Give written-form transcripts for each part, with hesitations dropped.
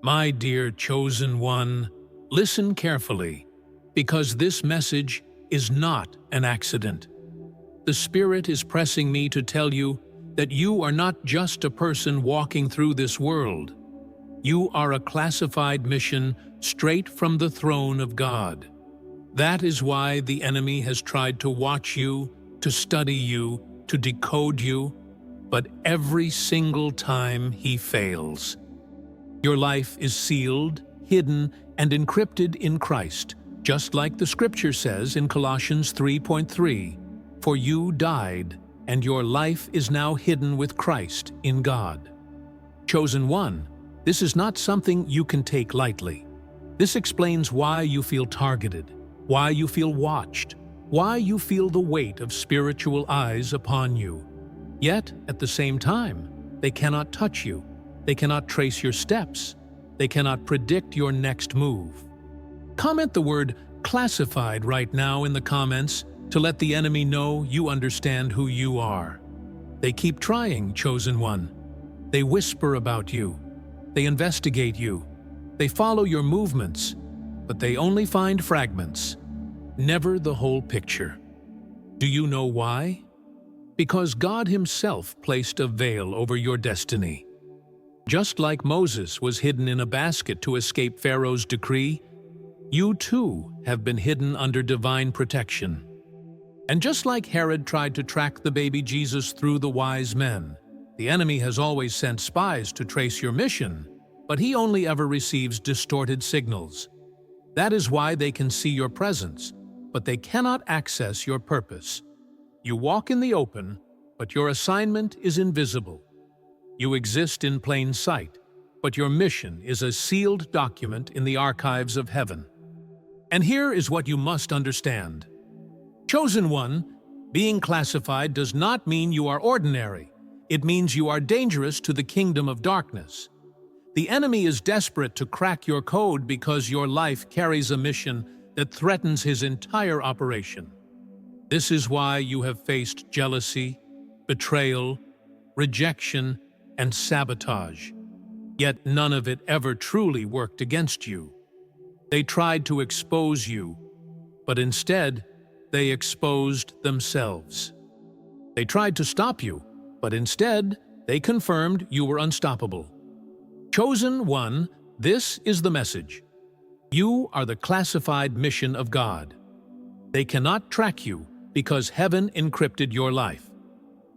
My dear chosen one, listen carefully, because this message is not an accident. The Spirit is pressing me to tell you that you are not just a person walking through this world. You are a classified mission straight from the throne of God. That is why the enemy has tried to watch you, to study you, to decode you, but every single time he fails. Your life is sealed, hidden, and encrypted in Christ, just like the Scripture says in Colossians 3:3, "For you died, and your life is now hidden with Christ in God." Chosen one, this is not something you can take lightly. This explains why you feel targeted, why you feel watched, why you feel the weight of spiritual eyes upon you. Yet, at the same time, they cannot touch you. They cannot trace your steps. They cannot predict your next move. Comment the word "classified" right now in the comments to let the enemy know you understand who you are. They keep trying, chosen one. They whisper about you. They investigate you. They follow your movements, but they only find fragments, never the whole picture. Do you know why? Because God Himself placed a veil over your destiny. Just like Moses was hidden in a basket to escape Pharaoh's decree, you too have been hidden under divine protection. And just like Herod tried to track the baby Jesus through the wise men, the enemy has always sent spies to trace your mission, but he only ever receives distorted signals. That is why they can see your presence, but they cannot access your purpose. You walk in the open, but your assignment is invisible. You exist in plain sight, but your mission is a sealed document in the archives of heaven. And here is what you must understand. Chosen one, being classified does not mean you are ordinary. It means you are dangerous to the kingdom of darkness. The enemy is desperate to crack your code because your life carries a mission that threatens his entire operation. This is why you have faced jealousy, betrayal, rejection, and sabotage. Yet none of it ever truly worked against you. They tried to expose you, but instead, they exposed themselves. They tried to stop you, but instead, they confirmed you were unstoppable. Chosen one, this is the message. You are the classified mission of God. They cannot track you because heaven encrypted your life.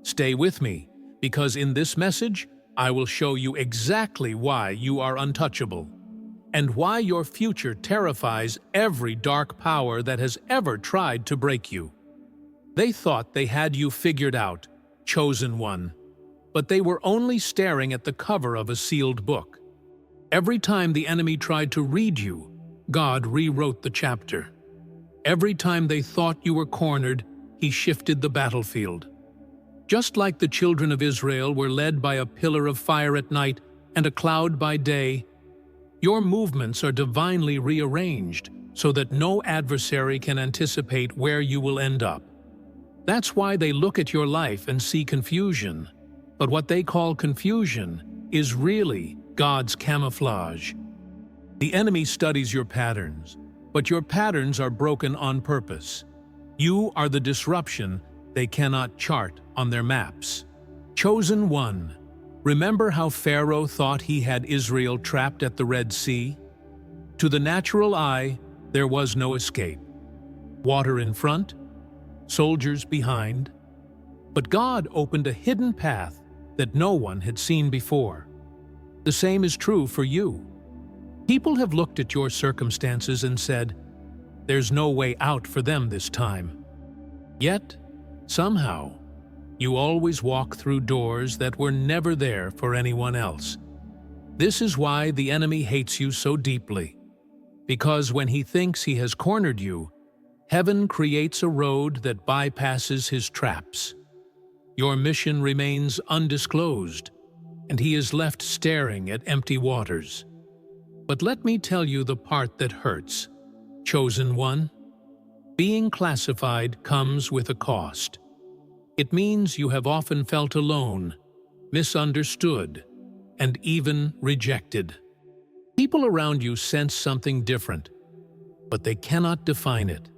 Stay with me, because in this message, I will show you exactly why you are untouchable and why your future terrifies every dark power that has ever tried to break you. They thought they had you figured out, chosen one, but they were only staring at the cover of a sealed book. Every time the enemy tried to read you, God rewrote the chapter. Every time they thought you were cornered, He shifted the battlefield. Just like the children of Israel were led by a pillar of fire at night and a cloud by day, your movements are divinely rearranged so that no adversary can anticipate where you will end up. That's why they look at your life and see confusion. But what they call confusion is really God's camouflage. The enemy studies your patterns, but your patterns are broken on purpose. You are the disruption they cannot chart on their maps. Chosen one, remember how Pharaoh thought he had Israel trapped at the Red Sea? To the natural eye, there was no escape. Water in front, soldiers behind. But God opened a hidden path that no one had seen before. The same is true for you. People have looked at your circumstances and said, "There's no way out for them this time." Yet, somehow, you always walk through doors that were never there for anyone else. This is why the enemy hates you so deeply. Because when he thinks he has cornered you, heaven creates a road that bypasses his traps. Your mission remains undisclosed, and he is left staring at empty waters. But let me tell you the part that hurts, chosen one. Being classified comes with a cost. It means you have often felt alone, misunderstood, and even rejected. People around you sense something different, but they cannot define it.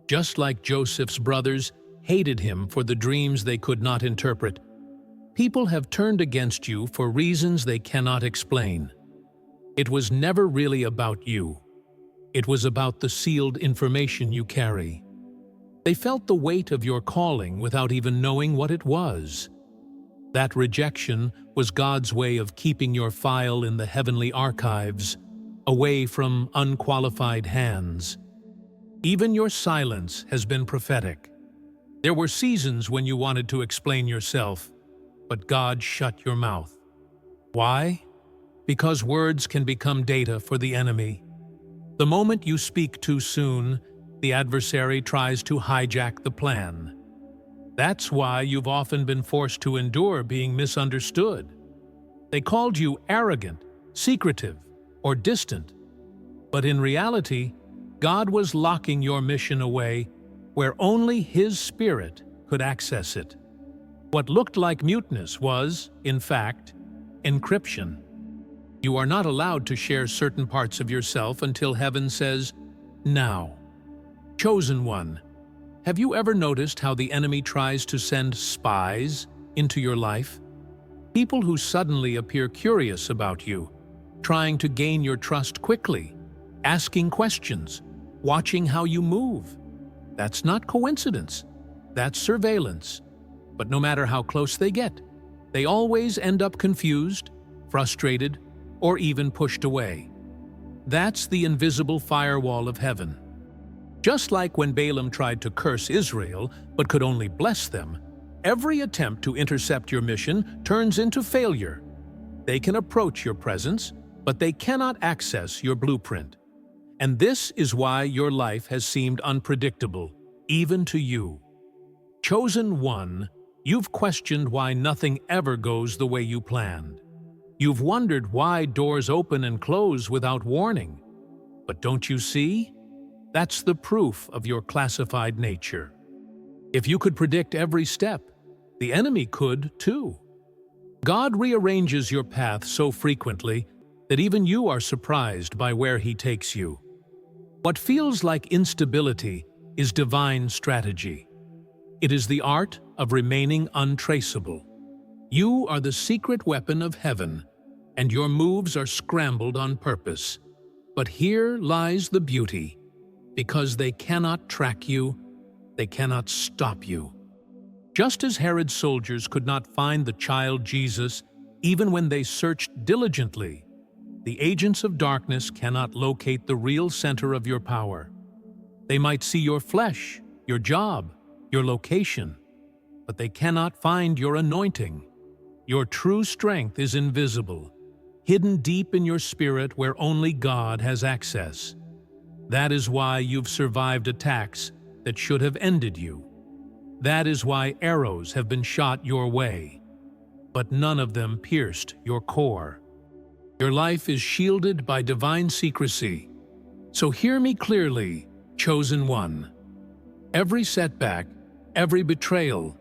Just like Joseph's brothers hated him for the dreams they could not interpret, people have turned against you for reasons they cannot explain. It was never really about you. It was about the sealed information you carry. They felt the weight of your calling without even knowing what it was. That rejection was God's way of keeping your file in the heavenly archives, away from unqualified hands. Even your silence has been prophetic. There were seasons when you wanted to explain yourself, but God shut your mouth. Why? Because words can become data for the enemy. The moment you speak too soon, the adversary tries to hijack the plan. That's why you've often been forced to endure being misunderstood. They called you arrogant, secretive, or distant. But in reality, God was locking your mission away where only His Spirit could access it. What looked like muteness was, in fact, encryption. You are not allowed to share certain parts of yourself until heaven says, "Now." Chosen one, have you ever noticed how the enemy tries to send spies into your life? People who suddenly appear curious about you, trying to gain your trust quickly, asking questions, watching how you move. That's not coincidence. That's surveillance. But no matter how close they get, they always end up confused, frustrated, or even pushed away. That's the invisible firewall of heaven. Just like when Balaam tried to curse Israel but could only bless them, every attempt to intercept your mission turns into failure. They can approach your presence, but they cannot access your blueprint. And this is why your life has seemed unpredictable, even to you. Chosen one, you've questioned why nothing ever goes the way you planned. You've wondered why doors open and close without warning. But don't you see? That's the proof of your classified nature. If you could predict every step, the enemy could too. God rearranges your path so frequently that even you are surprised by where He takes you. What feels like instability is divine strategy. It is the art of remaining untraceable. You are the secret weapon of heaven, and your moves are scrambled on purpose. But here lies the beauty. Because they cannot track you, they cannot stop you. Just as Herod's soldiers could not find the child Jesus even when they searched diligently, the agents of darkness cannot locate the real center of your power. They might see your flesh, your job, your location, but they cannot find your anointing. Your true strength is invisible, hidden deep in your spirit where only God has access. That is why you've survived attacks that should have ended you. That is why arrows have been shot your way, but none of them pierced your core. Your life is shielded by divine secrecy. So hear me clearly, chosen one. Every setback, every betrayal,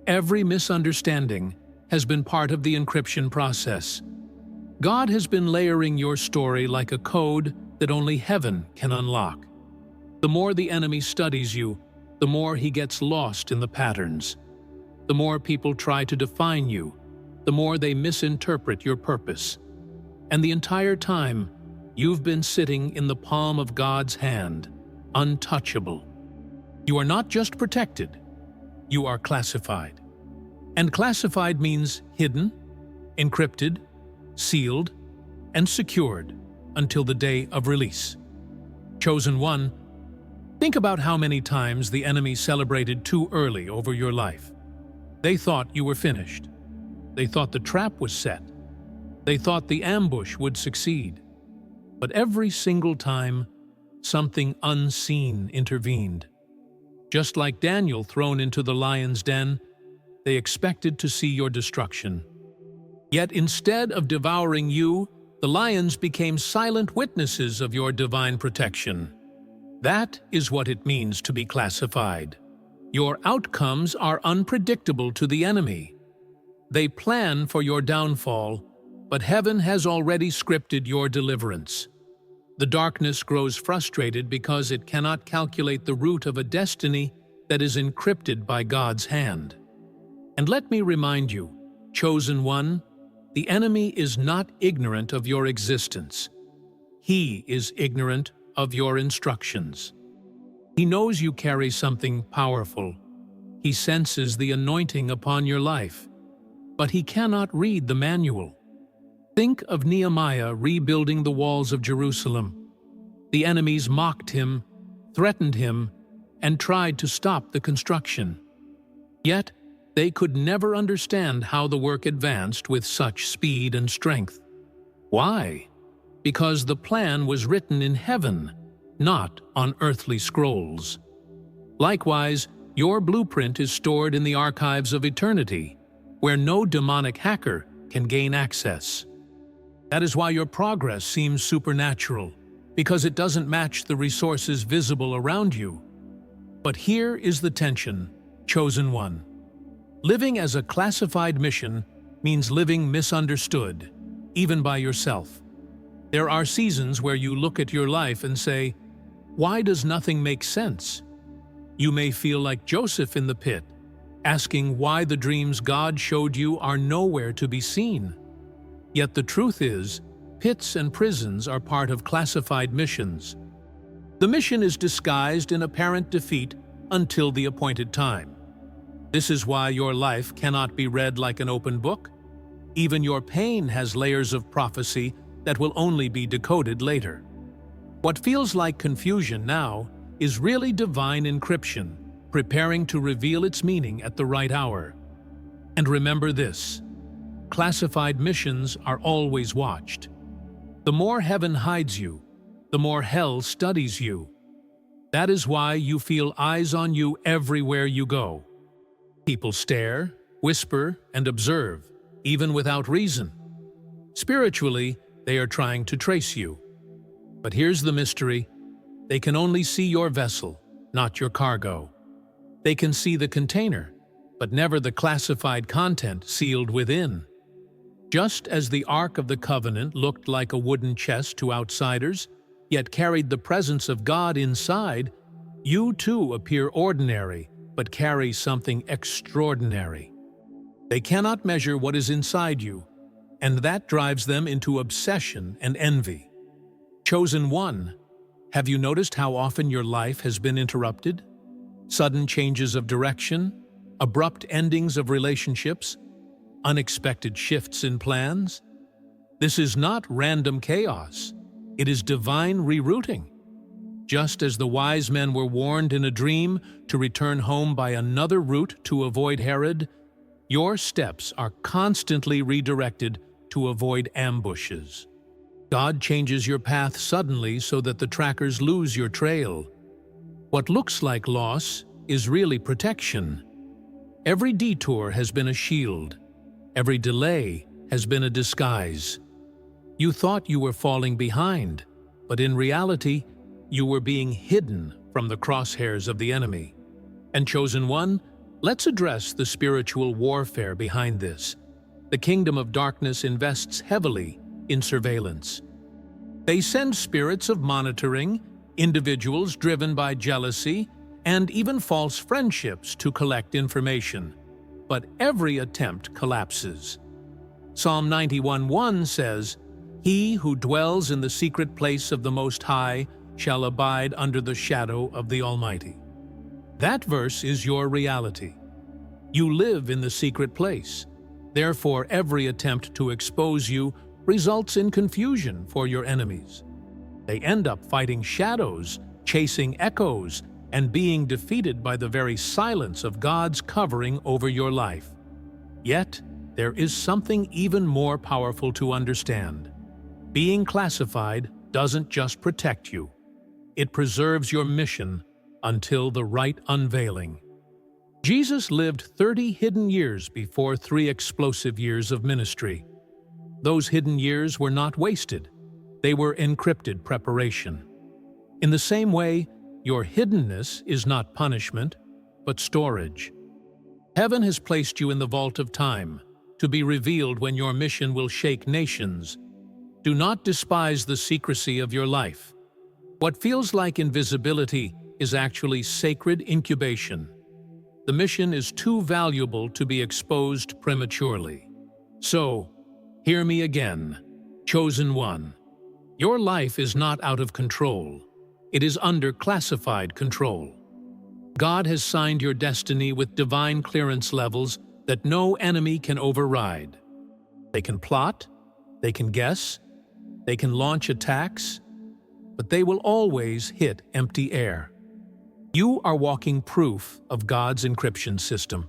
every misunderstanding has been part of the encryption process. God has been layering your story like a code that only heaven can unlock. The more the enemy studies you, the more he gets lost in the patterns. The more people try to define you, the more they misinterpret your purpose. And the entire time, you've been sitting in the palm of God's hand, untouchable. You are not just protected, you are classified. And classified means hidden, encrypted, sealed, and secured until the day of release. Chosen one, think about how many times the enemy celebrated too early over your life. They thought you were finished. They thought the trap was set. They thought the ambush would succeed. But every single time, something unseen intervened. Just like Daniel thrown into the lion's den, they expected to see your destruction. Yet instead of devouring you, the lions became silent witnesses of your divine protection. That is what it means to be classified. Your outcomes are unpredictable to the enemy. They plan for your downfall, but heaven has already scripted your deliverance. The darkness grows frustrated because it cannot calculate the route of a destiny that is encrypted by God's hand. And let me remind you, chosen one, the enemy is not ignorant of your existence. He is ignorant of your instructions. He knows you carry something powerful. He senses the anointing upon your life, but he cannot read the manual. Think of Nehemiah rebuilding the walls of Jerusalem. The enemies mocked him, threatened him, and tried to stop the construction. Yet, they could never understand how the work advanced with such speed and strength. Why? Because the plan was written in heaven, not on earthly scrolls. Likewise, your blueprint is stored in the archives of eternity, where no demonic hacker can gain access. That is why your progress seems supernatural, because it doesn't match the resources visible around you. But here is the tension, chosen one. Living as a classified mission means living misunderstood, even by yourself. There are seasons where you look at your life and say, "Why does nothing make sense?" You may feel like Joseph in the pit, asking why the dreams God showed you are nowhere to be seen. Yet the truth is, pits and prisons are part of classified missions. The mission is disguised in apparent defeat until the appointed time. This is why your life cannot be read like an open book. Even your pain has layers of prophecy that will only be decoded later. What feels like confusion now is really divine encryption, preparing to reveal its meaning at the right hour. And remember this: classified missions are always watched. The more heaven hides you, the more hell studies you. That is why you feel eyes on you everywhere you go. People stare, whisper, and observe, even without reason. Spiritually, they are trying to trace you. But here's the mystery: they can only see your vessel, not your cargo. They can see the container, but never the classified content sealed within. Just as the Ark of the Covenant looked like a wooden chest to outsiders, yet carried the presence of God inside, you too appear ordinary, but carry something extraordinary. They cannot measure what is inside you, and that drives them into obsession and envy. Chosen one, have you noticed how often your life has been interrupted? Sudden changes of direction, abrupt endings of relationships, unexpected shifts in plans? This is not random chaos. It is divine rerouting. Just as the wise men were warned in a dream to return home by another route to avoid Herod, your steps are constantly redirected to avoid ambushes. God changes your path suddenly so that the trackers lose your trail. What looks like loss is really protection. Every detour has been a shield. Every delay has been a disguise. You thought you were falling behind, but in reality, you were being hidden from the crosshairs of the enemy. And chosen one, let's address the spiritual warfare behind this. The kingdom of darkness invests heavily in surveillance. They send spirits of monitoring, individuals driven by jealousy, and even false friendships to collect information. But every attempt collapses. Psalm 91:1 says, "He who dwells in the secret place of the Most High shall abide under the shadow of the Almighty." That verse is your reality. You live in the secret place. Therefore, every attempt to expose you results in confusion for your enemies. They end up fighting shadows, chasing echoes, and being defeated by the very silence of God's covering over your life. Yet, there is something even more powerful to understand. Being classified doesn't just protect you. It preserves your mission until the right unveiling. Jesus lived 30 hidden years before 3 explosive years of ministry. Those hidden years were not wasted. They were encrypted preparation. In the same way, your hiddenness is not punishment, but storage. Heaven has placed you in the vault of time, to be revealed when your mission will shake nations. Do not despise the secrecy of your life. What feels like invisibility is actually sacred incubation. The mission is too valuable to be exposed prematurely. So, hear me again, chosen one. Your life is not out of control. It is under classified control. God has signed your destiny with divine clearance levels that no enemy can override. They can plot, they can guess, they can launch attacks, but they will always hit empty air. You are walking proof of God's encryption system.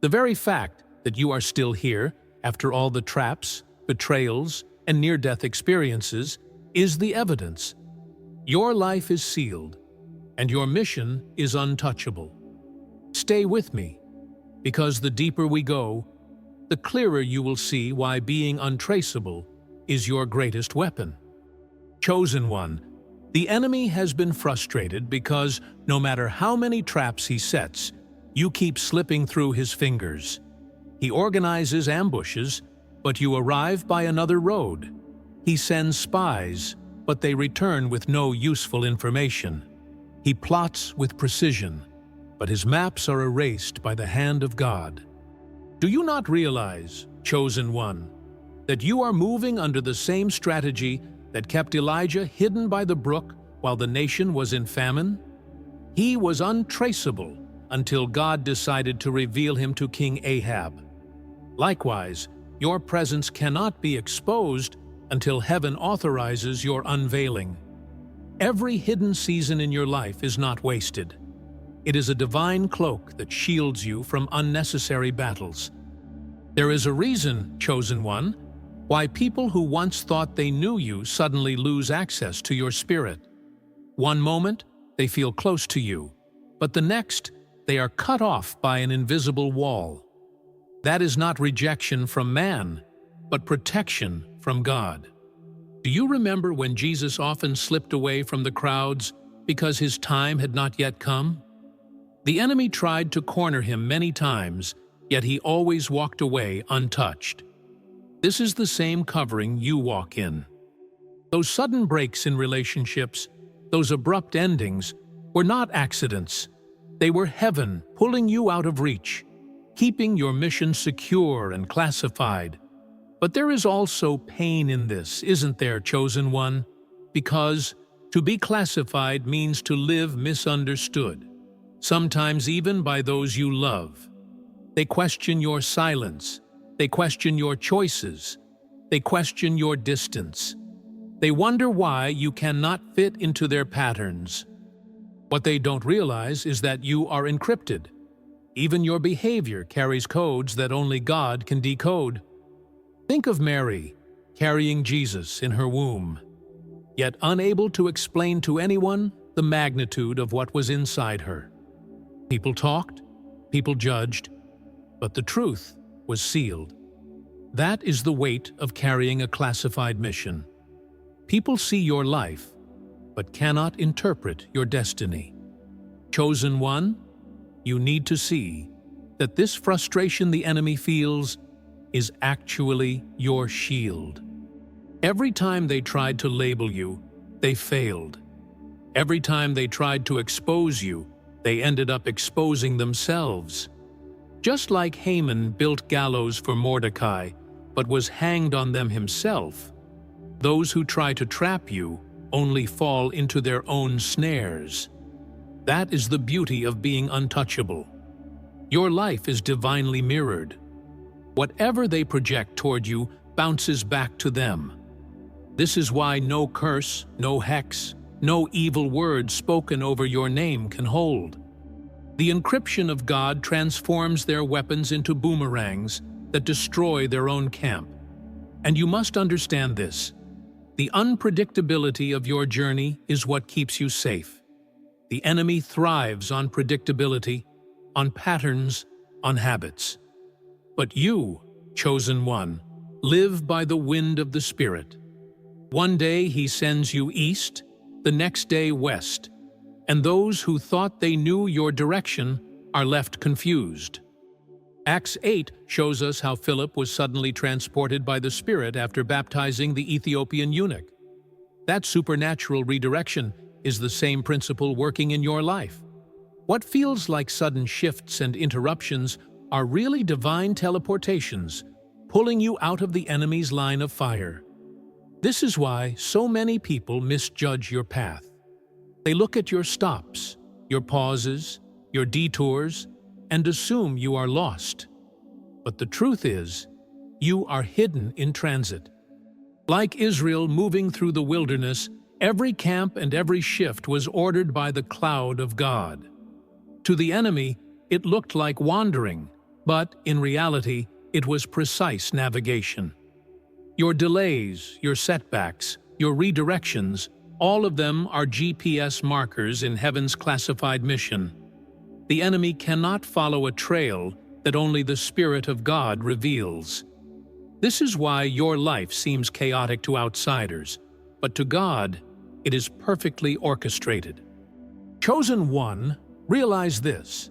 The very fact that you are still here, after all the traps, betrayals, and near-death experiences, is the evidence. Your life is sealed, and your mission is untouchable. Stay with me, because the deeper we go, the clearer you will see why being untraceable is your greatest weapon. Chosen one, the enemy has been frustrated because no matter how many traps he sets, you keep slipping through his fingers. He organizes ambushes, but you arrive by another road. He sends spies, but they return with no useful information. He plots with precision, but his maps are erased by the hand of God. Do you not realize, chosen one, that you are moving under the same strategy that kept Elijah hidden by the brook while the nation was in famine? He was untraceable until God decided to reveal him to King Ahab. Likewise, your presence cannot be exposed until heaven authorizes your unveiling. Every hidden season in your life is not wasted. It is a divine cloak that shields you from unnecessary battles. There is a reason, chosen one, why people who once thought they knew you suddenly lose access to your spirit. One moment, they feel close to you, but the next, they are cut off by an invisible wall. That is not rejection from man, but protection from God. Do you remember when Jesus often slipped away from the crowds because his time had not yet come? The enemy tried to corner him many times, yet he always walked away untouched. This is the same covering you walk in. Those sudden breaks in relationships, those abrupt endings, were not accidents. They were heaven pulling you out of reach, keeping your mission secure and classified. But there is also pain in this, isn't there, chosen one? Because to be classified means to live misunderstood, sometimes even by those you love. They question your silence. They question your choices. They question your distance. They wonder why you cannot fit into their patterns. What they don't realize is that you are encrypted. Even your behavior carries codes that only God can decode. Think of Mary, carrying Jesus in her womb, yet unable to explain to anyone the magnitude of what was inside her. People talked, people judged, but the truth was sealed. That is the weight of carrying a classified mission. People see your life, but cannot interpret your destiny. Chosen one, you need to see that this frustration the enemy feels is actually your shield. Every time they tried to label you, they failed. Every time they tried to expose you, they ended up exposing themselves. Just like Haman built gallows for Mordecai, but was hanged on them himself, those who try to trap you only fall into their own snares. That is the beauty of being untouchable. Your life is divinely mirrored. Whatever they project toward you bounces back to them. This is why no curse, no hex, no evil word spoken over your name can hold. The encryption of God transforms their weapons into boomerangs that destroy their own camp. And you must understand this. The unpredictability of your journey is what keeps you safe. The enemy thrives on predictability, on patterns, on habits. But you, chosen one, live by the wind of the Spirit. One day he sends you east, the next day west, and those who thought they knew your direction are left confused. Acts 8 shows us how Philip was suddenly transported by the Spirit after baptizing the Ethiopian eunuch. That supernatural redirection is the same principle working in your life. What feels like sudden shifts and interruptions are really divine teleportations, pulling you out of the enemy's line of fire. This is why so many people misjudge your path. They look at your stops, your pauses, your detours, and assume you are lost. But the truth is, you are hidden in transit. Like Israel moving through the wilderness, every camp and every shift was ordered by the cloud of God. To the enemy, it looked like wandering, but in reality, it was precise navigation. Your delays, your setbacks, your redirections, all of them are GPS markers in heaven's classified mission. The enemy cannot follow a trail that only the Spirit of God reveals. This is why your life seems chaotic to outsiders, but to God, it is perfectly orchestrated. Chosen one, realize this.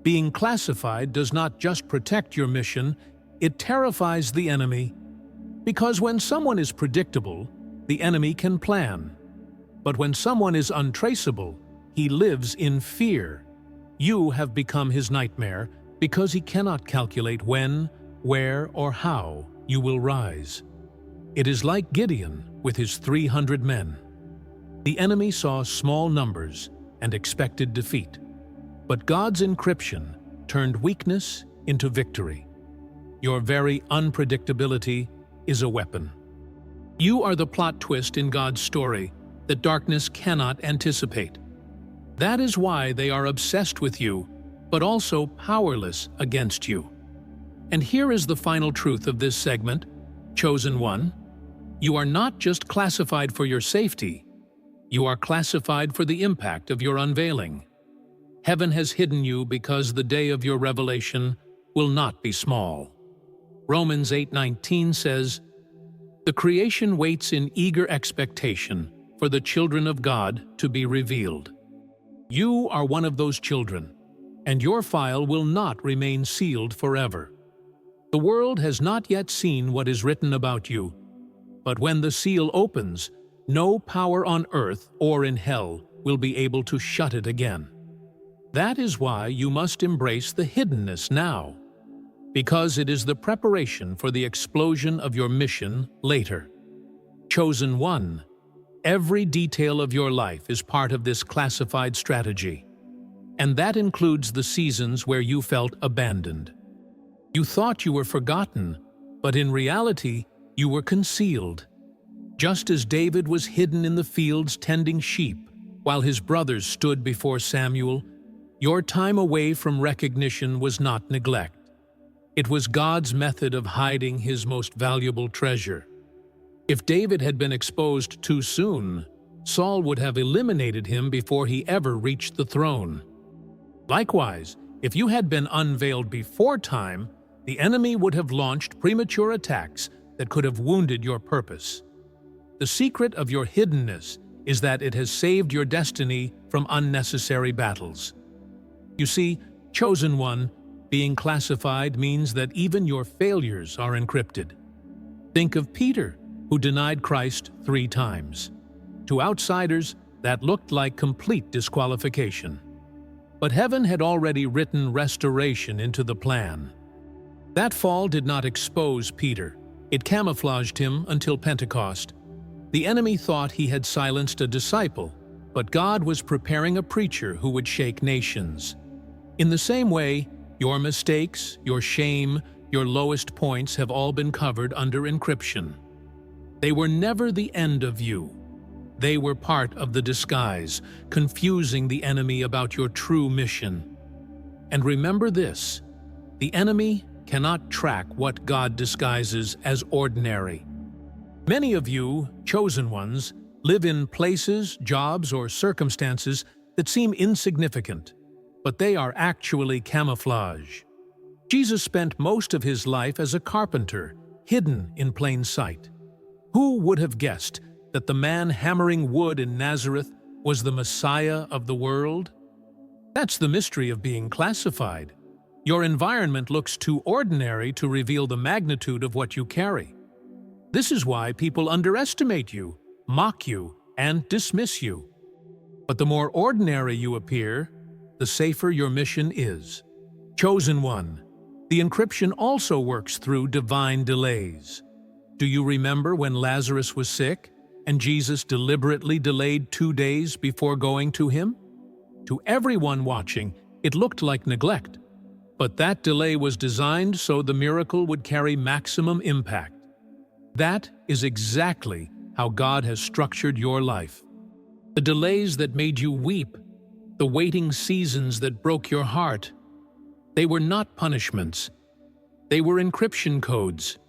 Being classified does not just protect your mission, it terrifies the enemy. Because when someone is predictable, the enemy can plan. But when someone is untraceable, he lives in fear. You have become his nightmare because he cannot calculate when, where, or how you will rise. It is like Gideon with his 300 men. The enemy saw small numbers and expected defeat. But God's encryption turned weakness into victory. Your very unpredictability is a weapon. You are the plot twist in God's story that darkness cannot anticipate. That is why they are obsessed with you, but also powerless against you. And here is the final truth of this segment, Chosen One. You are not just classified for your safety, you are classified for the impact of your unveiling. Heaven has hidden you because the day of your revelation will not be small. Romans 8:19 says, "The creation waits in eager expectation for the children of God to be revealed." You are one of those children, and your file will not remain sealed forever. The world has not yet seen what is written about you, but when the seal opens, no power on earth or in hell will be able to shut it again. That is why you must embrace the hiddenness now, because it is the preparation for the explosion of your mission later. Chosen One, every detail of your life is part of this classified strategy, and that includes the seasons where you felt abandoned. You thought you were forgotten, but in reality, you were concealed. Just as David was hidden in the fields tending sheep while his brothers stood before Samuel, your time away from recognition was not neglect. It was God's method of hiding his most valuable treasure. If David had been exposed too soon, Saul would have eliminated him before he ever reached the throne. Likewise, if you had been unveiled before time, the enemy would have launched premature attacks that could have wounded your purpose. The secret of your hiddenness is that it has saved your destiny from unnecessary battles. You see, Chosen One, being classified means that even your failures are encrypted. Think of Peter, who denied Christ 3 times. To outsiders, that looked like complete disqualification. But heaven had already written restoration into the plan. That fall did not expose Peter. It camouflaged him until Pentecost. The enemy thought he had silenced a disciple, but God was preparing a preacher who would shake nations. In the same way, your mistakes, your shame, your lowest points have all been covered under encryption. They were never the end of you. They were part of the disguise, confusing the enemy about your true mission. And remember this, the enemy cannot track what God disguises as ordinary. Many of you, chosen ones, live in places, jobs, or circumstances that seem insignificant, but they are actually camouflage. Jesus spent most of his life as a carpenter, hidden in plain sight. Who would have guessed that the man hammering wood in Nazareth was the Messiah of the world? That's the mystery of being classified. Your environment looks too ordinary to reveal the magnitude of what you carry. This is why people underestimate you, mock you, and dismiss you. But the more ordinary you appear, the safer your mission is. Chosen one, the encryption also works through divine delays. Do you remember when Lazarus was sick and Jesus deliberately delayed 2 days before going to him? To everyone watching, it looked like neglect. But that delay was designed so the miracle would carry maximum impact. That is exactly how God has structured your life. The delays that made you weep, the waiting seasons that broke your heart, they were not punishments. They were encryption codes.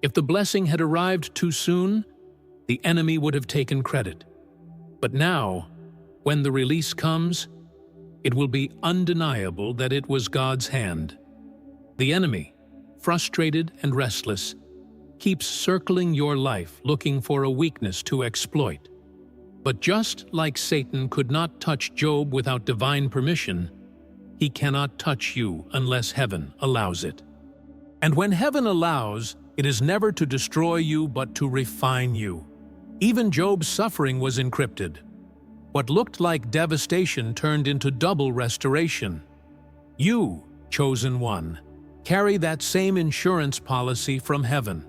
If the blessing had arrived too soon, the enemy would have taken credit. But now, when the release comes, it will be undeniable that it was God's hand. The enemy, frustrated and restless, keeps circling your life looking for a weakness to exploit. But just like Satan could not touch Job without divine permission, he cannot touch you unless heaven allows it. And when heaven allows, it is never to destroy you but to refine you. Even Job's suffering was encrypted. What looked like devastation turned into double restoration. You, chosen one, carry that same insurance policy from heaven.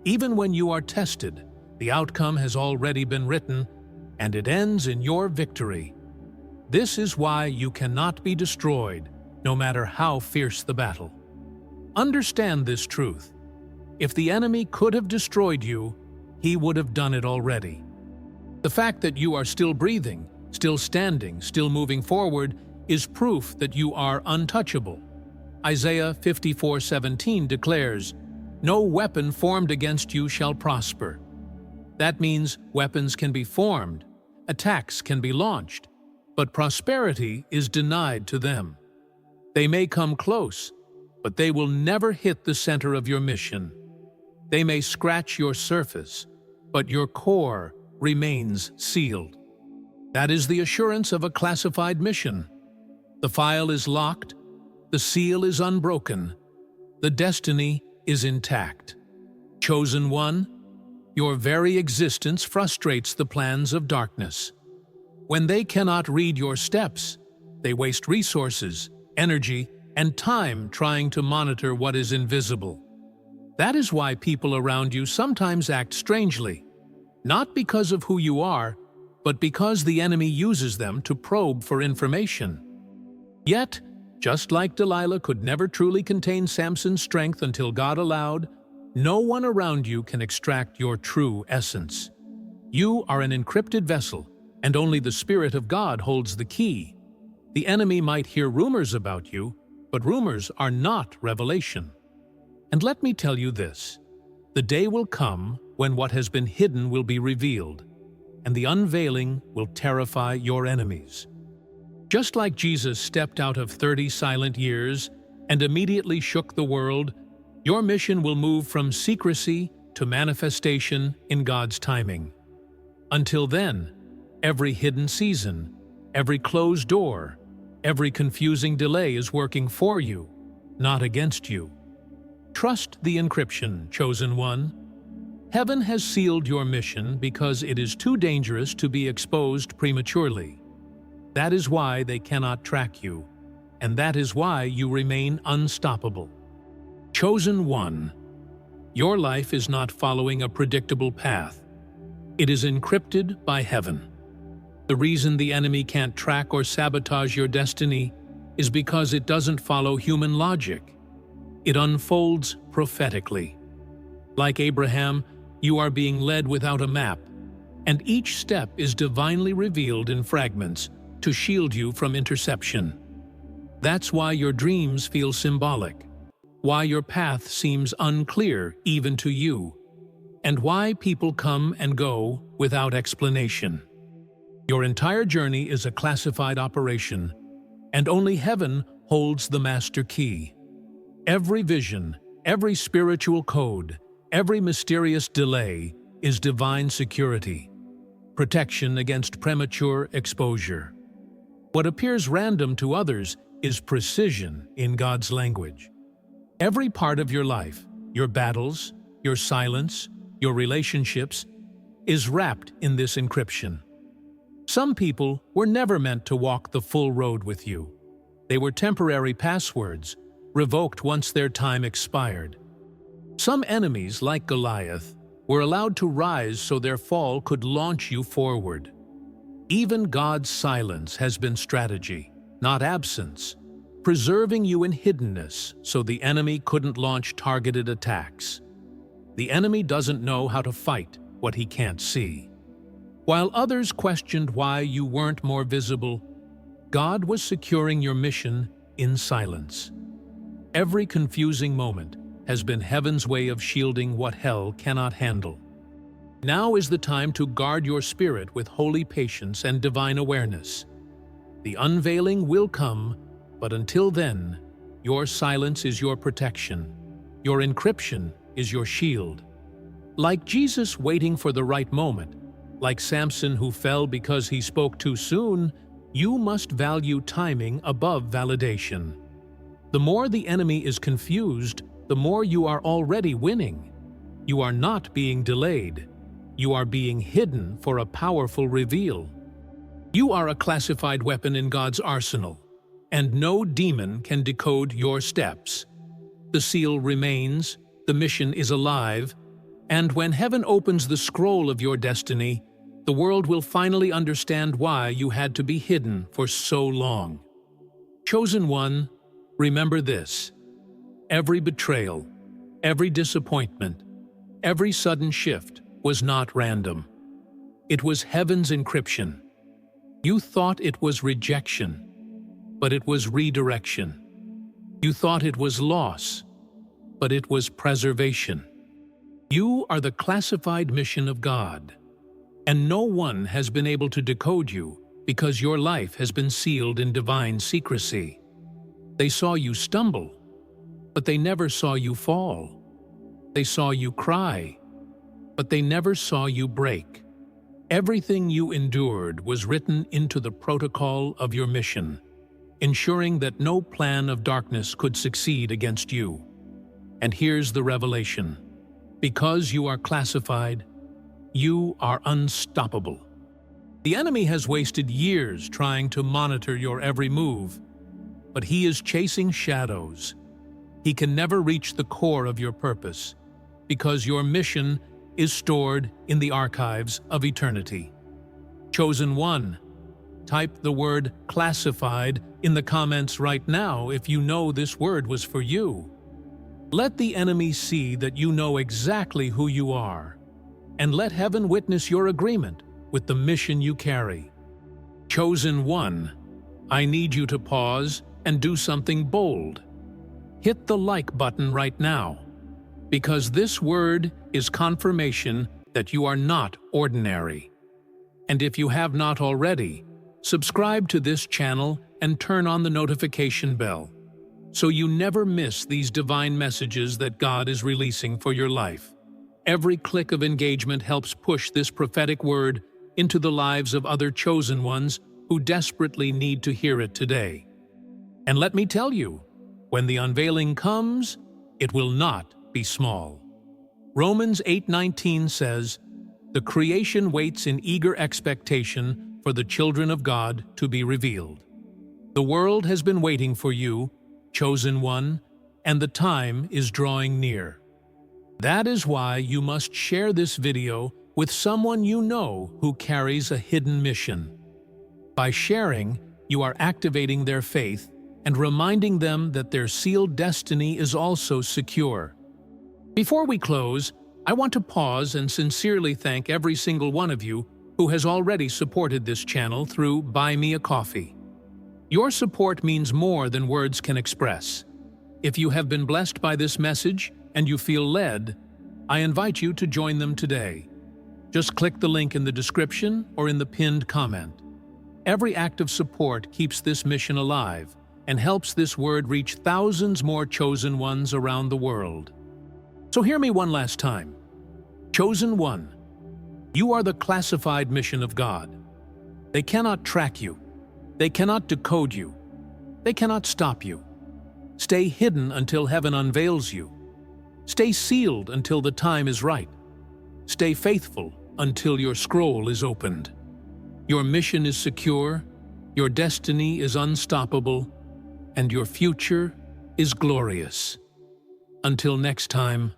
Even when you are tested, the outcome has already been written, and it ends in your victory. This is why you cannot be destroyed, no matter how fierce the battle. Understand this truth. If the enemy could have destroyed you, he would have done it already. The fact that you are still breathing, still standing, still moving forward is proof that you are untouchable. Isaiah 54:17 declares, "No weapon formed against you shall prosper." That means weapons can be formed, attacks can be launched, but prosperity is denied to them. They may come close, but they will never hit the center of your mission. They may scratch your surface, but your core remains sealed. That is the assurance of a classified mission. The file is locked, the seal is unbroken, the destiny is intact. Chosen one, your very existence frustrates the plans of darkness. When they cannot read your steps, they waste resources, energy, and time trying to monitor what is invisible. That is why people around you sometimes act strangely. Not because of who you are, but because the enemy uses them to probe for information. Yet, just like Delilah could never truly contain Samson's strength until God allowed, no one around you can extract your true essence. You are an encrypted vessel, and only the Spirit of God holds the key. The enemy might hear rumors about you, but rumors are not revelation. And let me tell you this, the day will come when what has been hidden will be revealed, and the unveiling will terrify your enemies. Just like Jesus stepped out of 30 silent years and immediately shook the world, your mission will move from secrecy to manifestation in God's timing. Until then, every hidden season, every closed door, every confusing delay is working for you, not against you. Trust the encryption, chosen one. Heaven has sealed your mission because it is too dangerous to be exposed prematurely. That is why they cannot track you, and that is why you remain unstoppable. Chosen one, your life is not following a predictable path. It is encrypted by heaven. The reason the enemy can't track or sabotage your destiny is because it doesn't follow human logic. It unfolds prophetically. Like Abraham, you are being led without a map, and each step is divinely revealed in fragments to shield you from interception. That's why your dreams feel symbolic, why your path seems unclear even to you, and why people come and go without explanation. Your entire journey is a classified operation, and only heaven holds the master key. Every vision, every spiritual code, every mysterious delay is divine security, protection against premature exposure. What appears random to others is precision in God's language. Every part of your life, your battles, your silence, your relationships, is wrapped in this encryption. Some people were never meant to walk the full road with you. They were temporary passwords, revoked once their time expired. Some enemies, like Goliath, were allowed to rise so their fall could launch you forward. Even God's silence has been strategy, not absence, preserving you in hiddenness so the enemy couldn't launch targeted attacks. The enemy doesn't know how to fight what he can't see. While others questioned why you weren't more visible, God was securing your mission in silence. Every confusing moment has been heaven's way of shielding what hell cannot handle. Now is the time to guard your spirit with holy patience and divine awareness. The unveiling will come, but until then, your silence is your protection. Your encryption is your shield. Like Jesus waiting for the right moment, like Samson who fell because he spoke too soon, you must value timing above validation. The more the enemy is confused, the more you are already winning. You are not being delayed. You are being hidden for a powerful reveal. You are a classified weapon in God's arsenal, and no demon can decode your steps. The seal remains, the mission is alive, and when heaven opens the scroll of your destiny, the world will finally understand why you had to be hidden for so long. Chosen one, remember this. Every betrayal, every disappointment, every sudden shift was not random. It was heaven's encryption. You thought it was rejection, but it was redirection. You thought it was loss, but it was preservation. You are the classified mission of God, and no one has been able to decode you because your life has been sealed in divine secrecy. They saw you stumble, but they never saw you fall. They saw you cry, but they never saw you break. Everything you endured was written into the protocol of your mission, ensuring that no plan of darkness could succeed against you. And here's the revelation. Because you are classified, you are unstoppable. The enemy has wasted years trying to monitor your every move, but he is chasing shadows. He can never reach the core of your purpose, because your mission is stored in the archives of eternity. Chosen one, type the word classified in the comments right now if you know this word was for you. Let the enemy see that you know exactly who you are, and let heaven witness your agreement with the mission you carry. Chosen one, I need you to pause and do something bold. Hit the like button right now, because this word is confirmation that you are not ordinary. And if you have not already, subscribe to this channel and turn on the notification bell, so you never miss these divine messages that God is releasing for your life. Every click of engagement helps push this prophetic word into the lives of other chosen ones who desperately need to hear it today. And let me tell you, when the unveiling comes, it will not be small. Romans 8:19 says, "The creation waits in eager expectation for the children of God to be revealed." The world has been waiting for you, chosen one, and the time is drawing near. That is why you must share this video with someone you know who carries a hidden mission. By sharing, you are activating their faith and reminding them that their sealed destiny is also secure. Before we close, I want to pause and sincerely thank every single one of you who has already supported this channel through Buy Me a Coffee. Your support means more than words can express. If you have been blessed by this message and you feel led, I invite you to join them today. Just click the link in the description or in the pinned comment. Every act of support keeps this mission alive and helps this word reach thousands more chosen ones around the world. So hear me one last time. Chosen one, you are the classified mission of God. They cannot track you. They cannot decode you. They cannot stop you. Stay hidden until heaven unveils you. Stay sealed until the time is right. Stay faithful until your scroll is opened. Your mission is secure, your destiny is unstoppable, and your future is glorious. Until next time,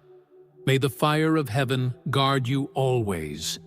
may the fire of heaven guard you always,